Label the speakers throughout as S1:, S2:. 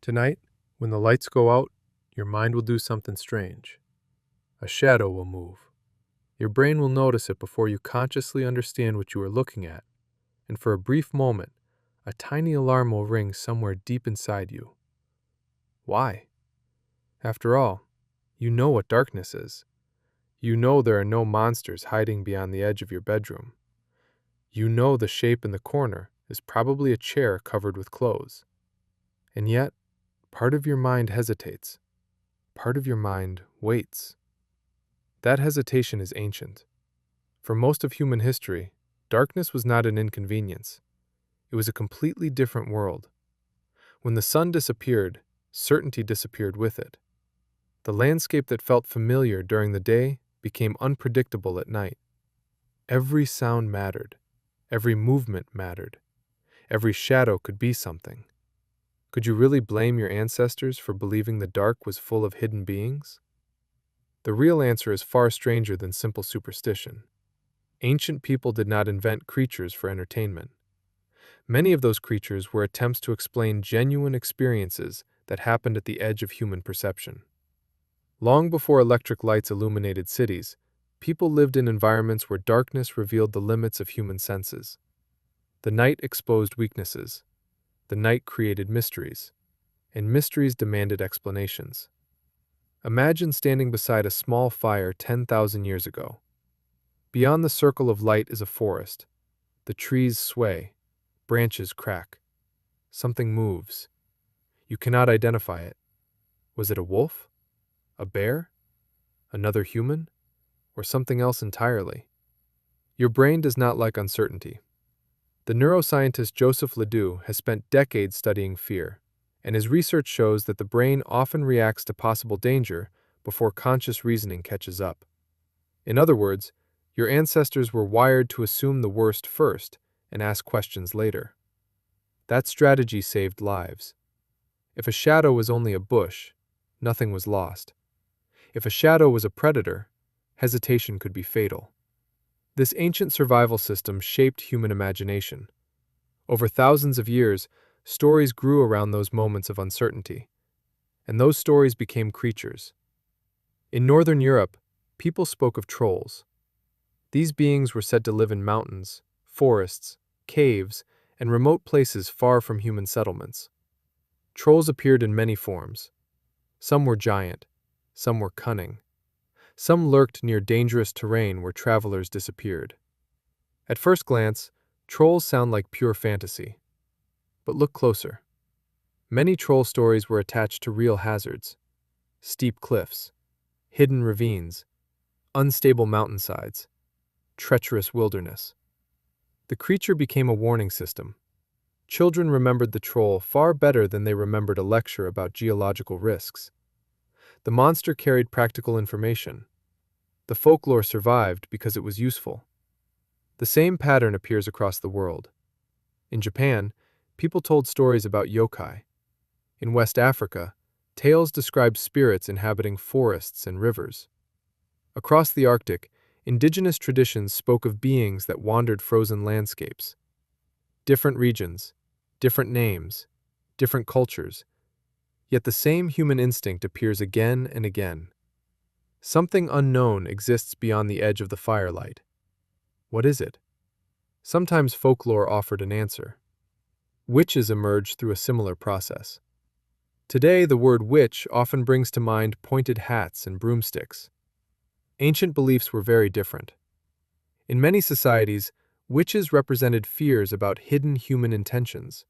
S1: Tonight, when the lights go out, your mind will do something strange. A shadow will move. Your brain will notice it before you consciously understand what you are looking at, and for a brief moment, a tiny alarm will ring somewhere deep inside you. Why? After all, you know what darkness is. You know there are no monsters hiding beyond the edge of your bedroom. You know the shape in the corner is probably a chair covered with clothes. And yet, part of your mind hesitates. Part of your mind waits. That hesitation is ancient. For most of human history, darkness was not an inconvenience. It was a completely different world. When the sun disappeared, certainty disappeared with it. The landscape that felt familiar during the day became unpredictable at night. Every sound mattered. Every movement mattered. Every shadow could be something. Could you really blame your ancestors for believing the dark was full of hidden beings? The real answer is far stranger than simple superstition. Ancient people did not invent creatures for entertainment. Many of those creatures were attempts to explain genuine experiences that happened at the edge of human perception. Long before electric lights illuminated cities, people lived in environments where darkness revealed the limits of human senses. The night exposed weaknesses. The night created mysteries, and mysteries demanded explanations. Imagine standing beside a small fire 10,000 years ago. Beyond the circle of light is a forest. The trees sway, branches crack. Something moves. You cannot identify it. Was it a wolf? A bear? Another human? Or something else entirely? Your brain does not like uncertainty. The neuroscientist Joseph Ledoux has spent decades studying fear, and his research shows that the brain often reacts to possible danger before conscious reasoning catches up. In other words, your ancestors were wired to assume the worst first and ask questions later. That strategy saved lives. If a shadow was only a bush, nothing was lost. If a shadow was a predator, hesitation could be fatal. This ancient survival system shaped human imagination. Over thousands of years, stories grew around those moments of uncertainty, and those stories became creatures. In Northern Europe, people spoke of trolls. These beings were said to live in mountains, forests, caves, and remote places far from human settlements. Trolls appeared in many forms. Some were giant, some were cunning. Some lurked near dangerous terrain where travelers disappeared. At first glance, trolls sound like pure fantasy. But look closer. Many troll stories were attached to real hazards: steep cliffs, hidden ravines, unstable mountainsides, treacherous wilderness. The creature became a warning system. Children remembered the troll far better than they remembered a lecture about geological risks. The monster carried practical information. The folklore survived because it was useful. The same pattern appears across the world. In Japan, people told stories about yokai. In West Africa, tales described spirits inhabiting forests and rivers. Across the Arctic, indigenous traditions spoke of beings that wandered frozen landscapes. Different regions, different names, different cultures, yet the same human instinct appears again and again. Something unknown exists beyond the edge of the firelight. What is it? Sometimes folklore offered an answer. Witches emerged through a similar process. Today, the word witch often brings to mind pointed hats and broomsticks. Ancient beliefs were very different. In many societies, witches represented fears about hidden human intentions.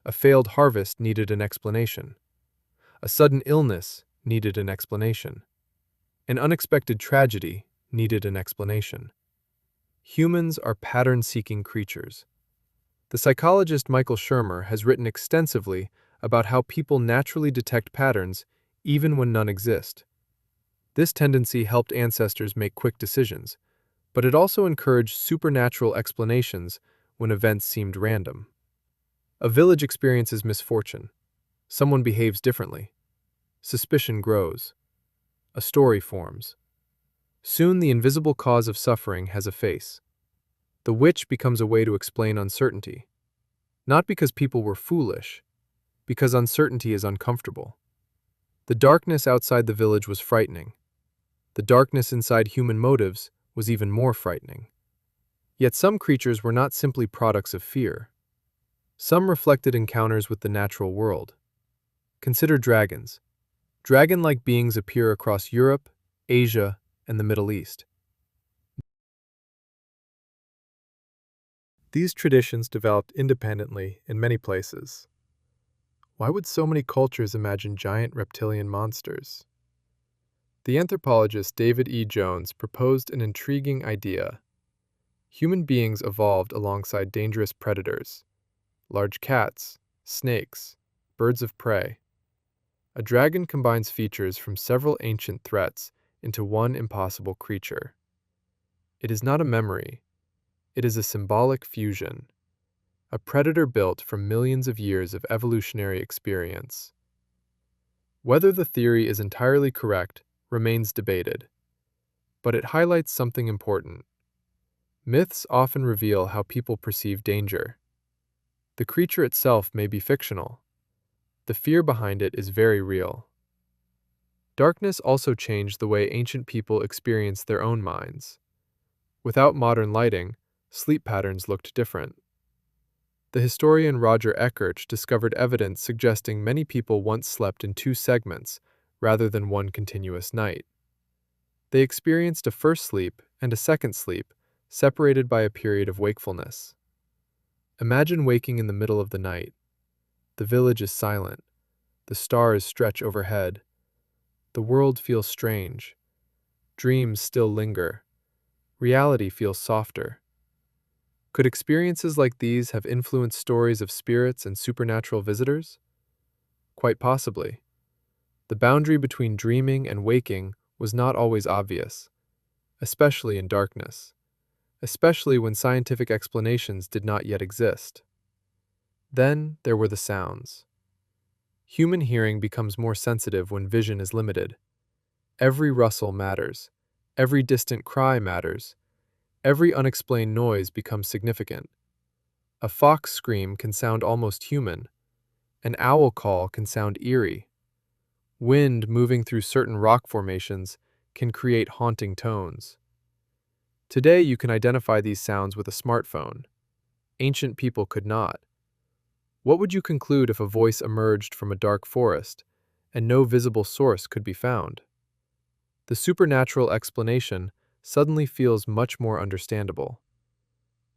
S1: A failed harvest needed an explanation. A sudden illness needed an explanation. An unexpected tragedy needed an explanation. Humans are pattern-seeking creatures. The psychologist Michael Shermer has written extensively about how people naturally detect patterns even when none exist. This tendency helped ancestors make quick decisions, but it also encouraged supernatural explanations when events seemed random. A village experiences misfortune. Someone behaves differently. Suspicion grows. A story forms. Soon the invisible cause of suffering has a face. The witch becomes a way to explain uncertainty. Not because people were foolish, because uncertainty is uncomfortable. The darkness outside the village was frightening. The darkness inside human motives was even more frightening. Yet some creatures were not simply products of fear. Some reflected encounters with the natural world. Consider dragons. Dragon-like beings appear across Europe, Asia, and the Middle East. These traditions developed independently in many places. Why would so many cultures imagine giant reptilian monsters? The anthropologist David E. Jones proposed an intriguing idea. Human beings evolved alongside dangerous predators, large cats, snakes, birds of prey. A dragon combines features from several ancient threats into one impossible creature. It is not a memory. It is a symbolic fusion, a predator built from millions of years of evolutionary experience. Whether the theory is entirely correct remains debated, but it highlights something important. Myths often reveal how people perceive danger. The creature itself may be fictional. The fear behind it is very real. Darkness also changed the way ancient people experienced their own minds. Without modern lighting, sleep patterns looked different. The historian Roger Eckertz discovered evidence suggesting many people once slept in two segments rather than one continuous night. They experienced a first sleep and a second sleep, separated by a period of wakefulness. Imagine waking in the middle of the night. The village is silent. The stars stretch overhead. The world feels strange. Dreams still linger. Reality feels softer. Could experiences like these have influenced stories of spirits and supernatural visitors? Quite possibly. The boundary between dreaming and waking was not always obvious, especially in darkness, especially when scientific explanations did not yet exist. Then there were the sounds. Human hearing becomes more sensitive when vision is limited. Every rustle matters. Every distant cry matters. Every unexplained noise becomes significant. A fox scream can sound almost human. An owl call can sound eerie. Wind moving through certain rock formations can create haunting tones. Today you can identify these sounds with a smartphone. Ancient people could not. What would you conclude if a voice emerged from a dark forest and no visible source could be found? The supernatural explanation suddenly feels much more understandable.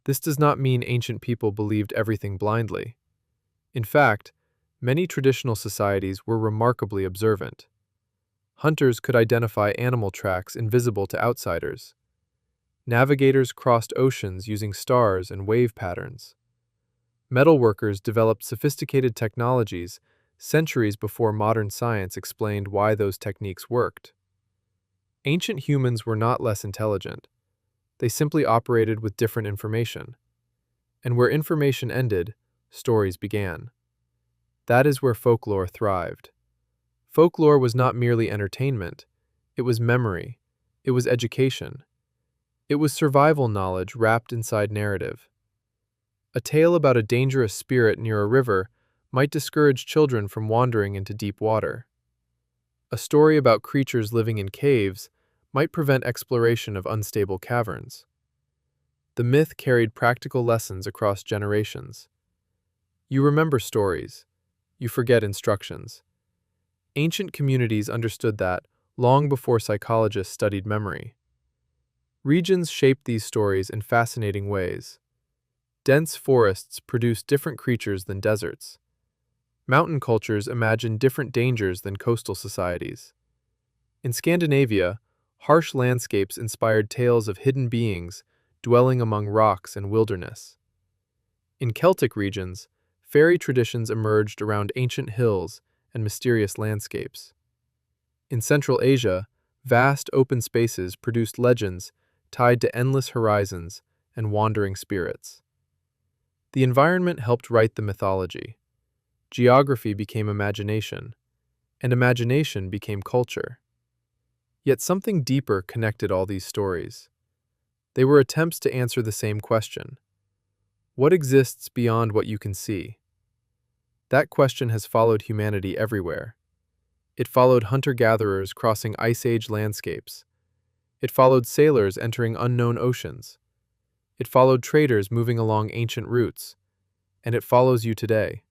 S1: This does not mean ancient people believed everything blindly. In fact, many traditional societies were remarkably observant. Hunters could identify animal tracks invisible to outsiders. Navigators crossed oceans using stars and wave patterns. Metalworkers developed sophisticated technologies centuries before modern science explained why those techniques worked. Ancient humans were not less intelligent. They simply operated with different information. And where information ended, stories began. That is where folklore thrived. Folklore was not merely entertainment. It was memory. It was education. It was survival knowledge wrapped inside narrative. A tale about a dangerous spirit near a river might discourage children from wandering into deep water. A story about creatures living in caves might prevent exploration of unstable caverns. The myth carried practical lessons across generations. You remember stories. You forget instructions. Ancient communities understood that long before psychologists studied memory. Regions shaped these stories in fascinating ways. Dense forests produced different creatures than deserts. Mountain cultures imagined different dangers than coastal societies. In Scandinavia, harsh landscapes inspired tales of hidden beings dwelling among rocks and wilderness. In Celtic regions, fairy traditions emerged around ancient hills and mysterious landscapes. In Central Asia, vast open spaces produced legends tied to endless horizons and wandering spirits. The environment helped write the mythology. Geography became imagination, and imagination became culture. Yet something deeper connected all these stories. They were attempts to answer the same question. What exists beyond what you can see? That question has followed humanity everywhere. It followed hunter-gatherers crossing ice-age landscapes. It followed sailors entering unknown oceans. It followed traders moving along ancient routes. And it follows you today.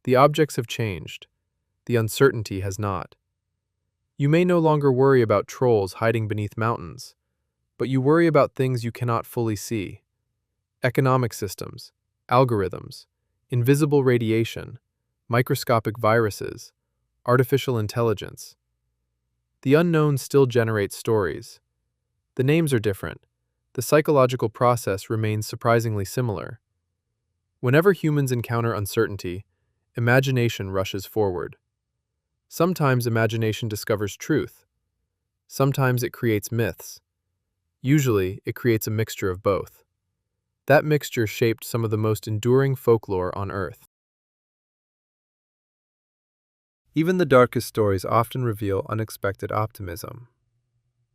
S1: The objects have changed. The uncertainty has not. You may no longer worry about trolls hiding beneath mountains, but you worry about things you cannot fully see. Economic systems, algorithms, invisible radiation, microscopic viruses, artificial intelligence. The unknown still generates stories. The names are different. The psychological process remains surprisingly similar. Whenever humans encounter uncertainty, imagination rushes forward. Sometimes imagination discovers truth. Sometimes it creates myths. Usually, it creates a mixture of both. That mixture shaped some of the most enduring folklore on Earth. Even the darkest stories often reveal unexpected optimism.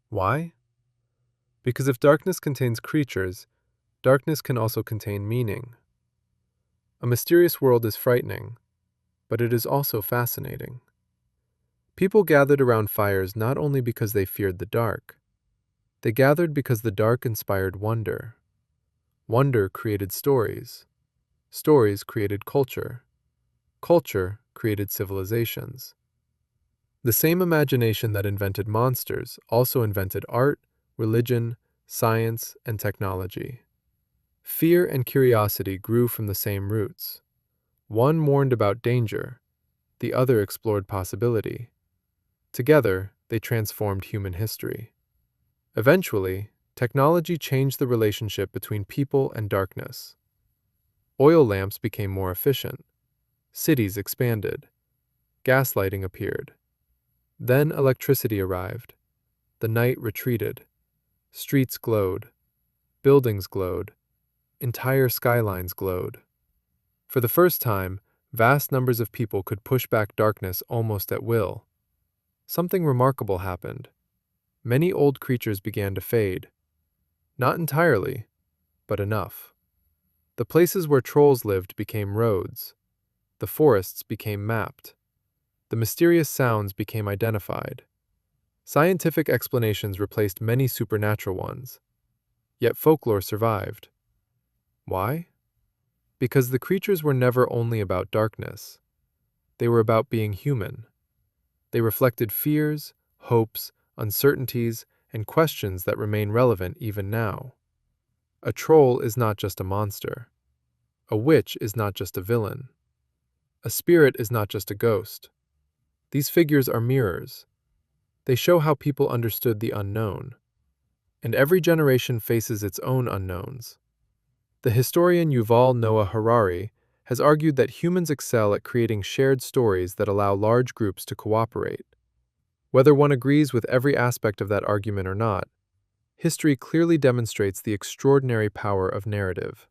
S1: Why? Because if darkness contains creatures, darkness can also contain meaning. A mysterious world is frightening, but it is also fascinating. People gathered around fires not only because they feared the dark. They gathered because the dark inspired wonder. Wonder created stories. Stories created culture. Culture created civilizations. The same imagination that invented monsters also invented art, religion, science, and technology. Fear and curiosity grew from the same roots. One mourned about danger, the other explored possibility. Together, they transformed human history. Eventually, technology changed the relationship between people and darkness. Oil lamps became more efficient. Cities expanded. Gaslighting appeared. Then electricity arrived. The night retreated. Streets glowed. Buildings glowed. Entire skylines glowed. For the first time, vast numbers of people could push back darkness almost at will. Something remarkable happened. Many old creatures began to fade. Not entirely, but enough. The places where trolls lived became roads. The forests became mapped. The mysterious sounds became identified. Scientific explanations replaced many supernatural ones. Yet folklore survived. Why? Because the creatures were never only about darkness. They were about being human. They reflected fears, hopes, uncertainties, and questions that remain relevant even now. A troll is not just a monster. A witch is not just a villain. A spirit is not just a ghost. These figures are mirrors. They show how people understood the unknown. And every generation faces its own unknowns. The historian Yuval Noah Harari has argued that humans excel at creating shared stories that allow large groups to cooperate. Whether one agrees with every aspect of that argument or not, history clearly demonstrates the extraordinary power of narrative.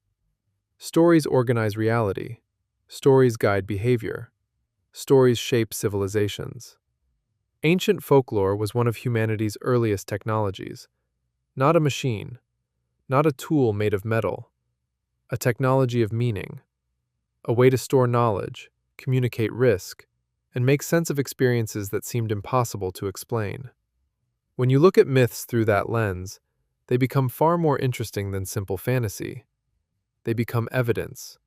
S1: Stories organize reality. Stories guide behavior. Stories shape civilizations. Ancient folklore was one of humanity's earliest technologies. Not a machine, not a tool made of metal, a technology of meaning, a way to store knowledge, communicate risk, and make sense of experiences that seemed impossible to explain. When you look at myths through that lens, they become far more interesting than simple fantasy. They become evidence.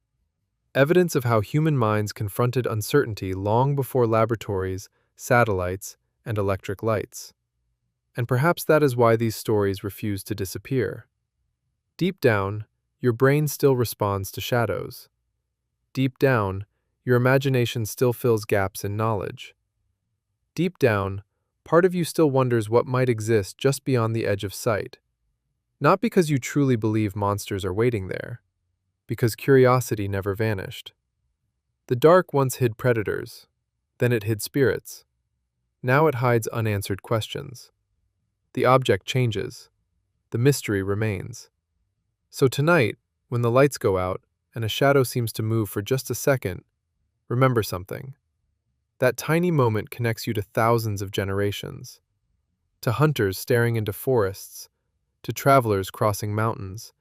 S1: Evidence of how human minds confronted uncertainty long before laboratories, satellites, and electric lights. And perhaps that is why these stories refuse to disappear. Deep down, your brain still responds to shadows. Deep down, your imagination still fills gaps in knowledge. Deep down, part of you still wonders what might exist just beyond the edge of sight. Not because you truly believe monsters are waiting there, because curiosity never vanished. The dark once hid predators, then it hid spirits. Now it hides unanswered questions. The object changes. The mystery remains. So tonight, when the lights go out and a shadow seems to move for just a second, remember something. That tiny moment connects you to thousands of generations. To hunters staring into forests, to travelers crossing mountains,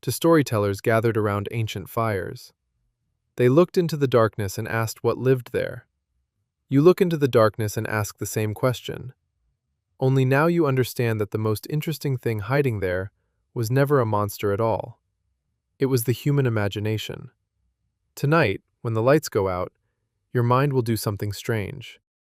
S1: to storytellers gathered around ancient fires. They looked into the darkness and asked what lived there. You look into the darkness and ask the same question. Only now you understand that the most interesting thing hiding there was never a monster at all. It was the human imagination. Tonight, when the lights go out, your mind will do something strange.